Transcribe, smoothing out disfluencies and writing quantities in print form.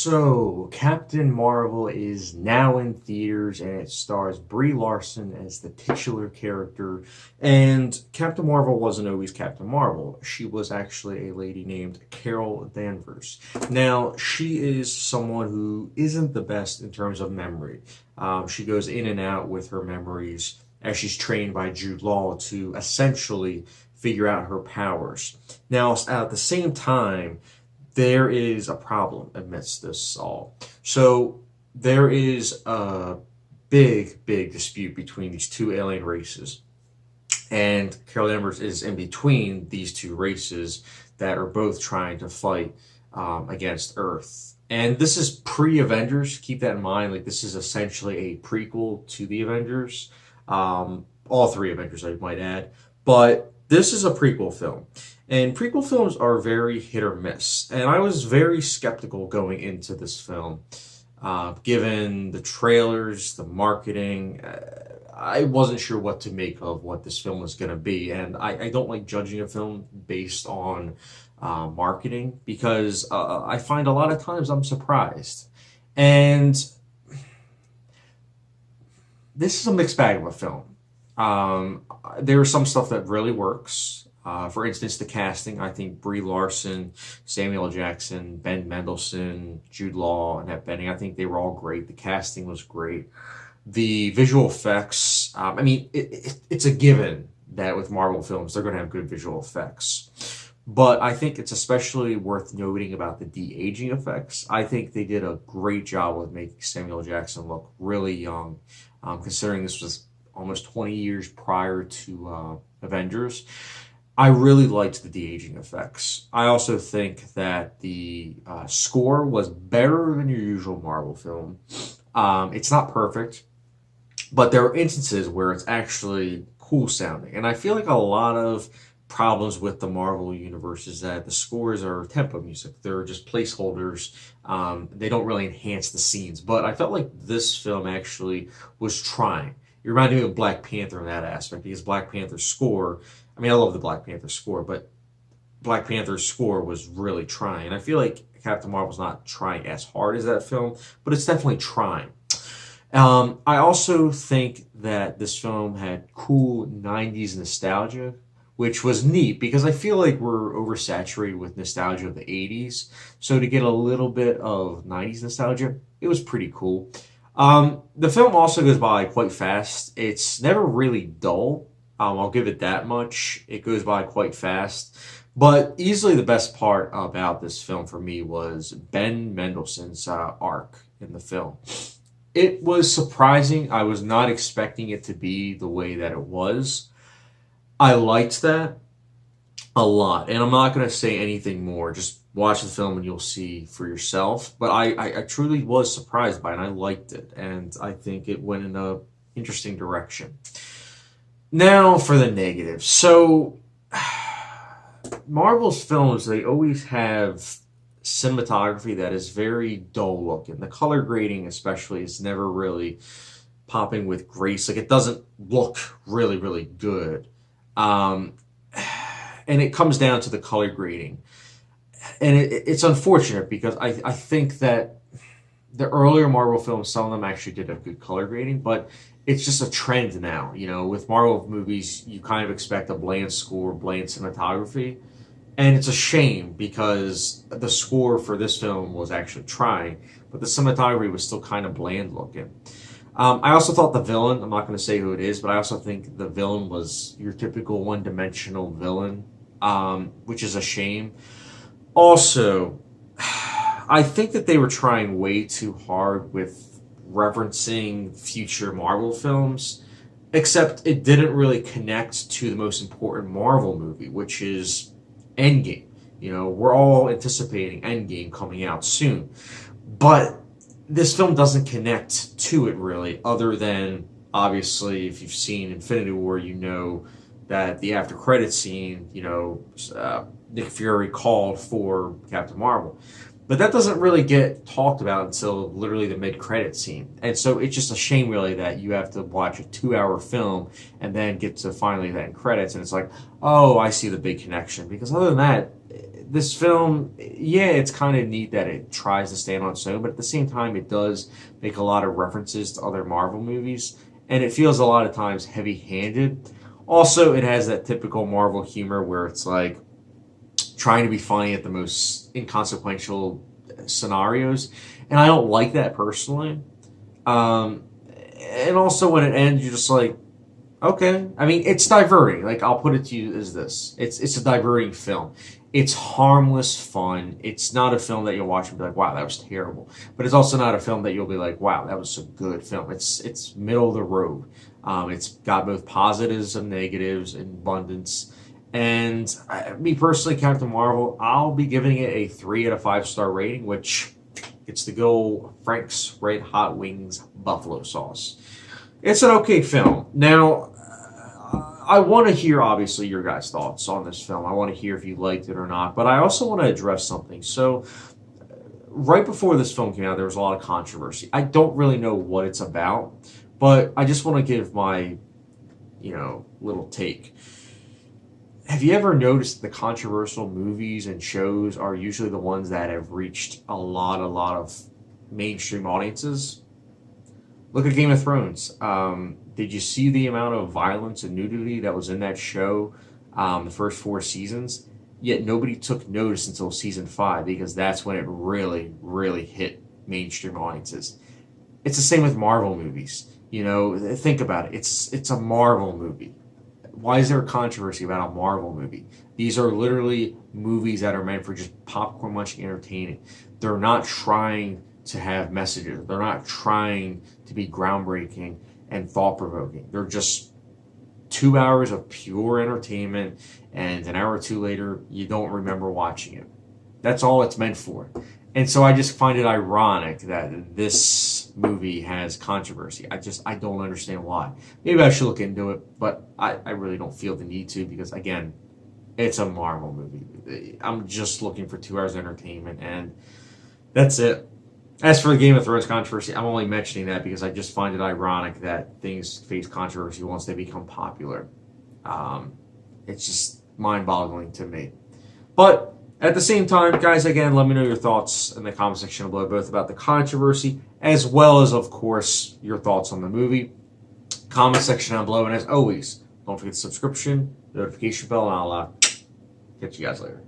So, Captain Marvel is now in theaters and it stars Brie Larson as the titular character. And Captain Marvel wasn't always Captain Marvel. She was actually a lady named Carol Danvers. Now, she is someone who isn't the best in terms of memory. She goes in and out with her memories as she's trained by Jude Law to essentially figure out her powers. Now, at the same time, there is a problem amidst this all. So there is a big dispute between these two alien races. And Carol Danvers is in between these two races that are both trying to fight against Earth. And this is pre-Avengers. Keep that in mind. Like, this is essentially a prequel to the Avengers. All three Avengers, I might add. But this is a prequel film. And prequel films are very hit or miss. And I was very skeptical going into this film. Given the trailers, the marketing, I wasn't sure what to make of what this film was going to be. And I don't like judging a film based on marketing because I find a lot of times I'm surprised. And this is a mixed bag of a film. There's some stuff that really works. For instance, the casting. I think Brie Larson, Samuel L. Jackson, Ben Mendelsohn, Jude Law, Annette Bening, I think they were all great. The casting was great. The visual effects, it's a given that with Marvel films, they're going to have good visual effects. But I think it's especially worth noting about the de-aging effects. I think they did a great job with making Samuel L. Jackson look really young, considering this was almost 20 years prior to Avengers. I really liked the de-aging effects. I also think that the score was better than your usual Marvel film. It's not perfect, but there are instances where it's actually cool sounding. And I feel like a lot of problems with the Marvel universe is that the scores are tempo music. They're just placeholders. They don't really enhance the scenes. But I felt like this film actually was trying. It reminded me of Black Panther in that aspect because Black Panther's score, I love the Black Panther score, but Black Panther's score was really trying. And I feel like Captain Marvel's not trying as hard as that film, but it's definitely trying. I also think that this film had cool 90s nostalgia, which was neat because I feel like we're oversaturated with nostalgia of the 80s. So to get a little bit of 90s nostalgia, it was pretty cool. The film also goes by quite fast. It's never really dull. I'll give it that much. It goes by quite fast. But easily the best part about this film for me was Ben Mendelsohn's arc in the film. It was surprising. I was not expecting it to be the way that it was. I liked that a lot. And I'm not going to say anything more. Just watch the film and you'll see for yourself. But I truly was surprised by it, and I liked it. And I think it went in a interesting direction. Now for the negatives. So, Marvel's films, they always have cinematography that is very dull looking. The color grading especially is never really popping with grace. Like, it doesn't look really good. And it comes down to the color grading. And it's unfortunate because I think that the earlier Marvel films, some of them actually did have good color grading, but it's just a trend now. You know, with Marvel movies, you kind of expect a bland score, bland cinematography. And it's a shame because the score for this film was actually trying, but the cinematography was still kind of bland looking. I also thought the villain, I'm not going to say who it is, but I also think the villain was your typical one-dimensional villain, which is a shame. Also, I think that they were trying way too hard with referencing future Marvel films, except it didn't really connect to the most important Marvel movie, which is Endgame. You know, we're all anticipating Endgame coming out soon, but this film doesn't connect to it really, other than obviously if you've seen Infinity War, you know that the after credit scene, Nick Fury called for Captain Marvel. But that doesn't really get talked about until literally the mid-credit scene. And so it's just a shame, really, that you have to watch a 2-hour film and then get to finally that in credits. And it's like, oh, I see the big connection. Because other than that, this film, yeah, it's kind of neat that it tries to stand on its own, but at the same time, it does make a lot of references to other Marvel movies, and it feels a lot of times heavy-handed. Also, it has that typical Marvel humor where it's like trying to be funny at the most inconsequential scenarios, and I don't like that personally. Um, and also, when it ends, you're just like, okay. I mean, it's diverting. Like, I'll put it to you as this: it's a diverting film. It's harmless fun. It's not a film that you'll watch and be like, "Wow, that was terrible." But it's also not a film that you'll be like, "Wow, that was a good film." It's middle of the road. It's got both positives and negatives in abundance. And me personally, Captain Marvel, I'll be giving it a 3 out of 5 star rating, which gets to go Frank's Red Hot Wings buffalo sauce. It's an okay film. Now, I want to hear, obviously, your guys' thoughts on this film. I want to hear if you liked it or not. But I also want to address something. So, right before this film came out, there was a lot of controversy. I don't really know what it's about, but I just want to give my, little take. Have you ever noticed the controversial movies and shows are usually the ones that have reached a lot of mainstream audiences? Look at Game of Thrones. Did you see the amount of violence and nudity that was in that show the first 4 seasons? Yet nobody took notice until season 5 because that's when it really hit mainstream audiences. It's the same with Marvel movies. Think about it. It's a Marvel movie. Why is there a controversy about a Marvel movie? These are literally movies that are meant for just popcorn munching entertainment. They're not trying to have messages. They're not trying to be groundbreaking and thought provoking. They're just 2 hours of pure entertainment, and an hour or two later, you don't remember watching it. That's all it's meant for. And so I just find it ironic that this movie has controversy. I don't understand why. Maybe I should look into it, but I really don't feel the need to because, again, it's a Marvel movie. I'm just looking for 2 hours of entertainment, and that's it. As for the Game of Thrones controversy, I'm only mentioning that because I just find it ironic that things face controversy once they become popular. It's just mind-boggling to me. But at the same time, guys, again, let me know your thoughts in the comment section below, both about the controversy as well as, of course, your thoughts on the movie. Comment section down below, and as always, don't forget the subscription, notification bell, and I'll catch you guys later.